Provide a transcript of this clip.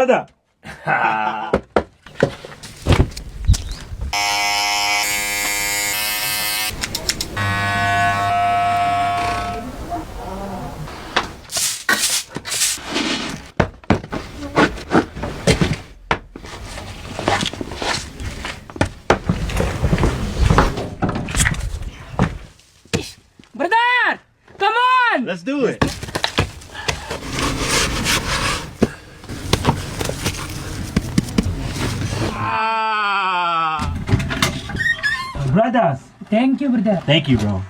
brother. Brother! Come on! Let's do it. Brothers. Thank you, brother. Thank you, bro.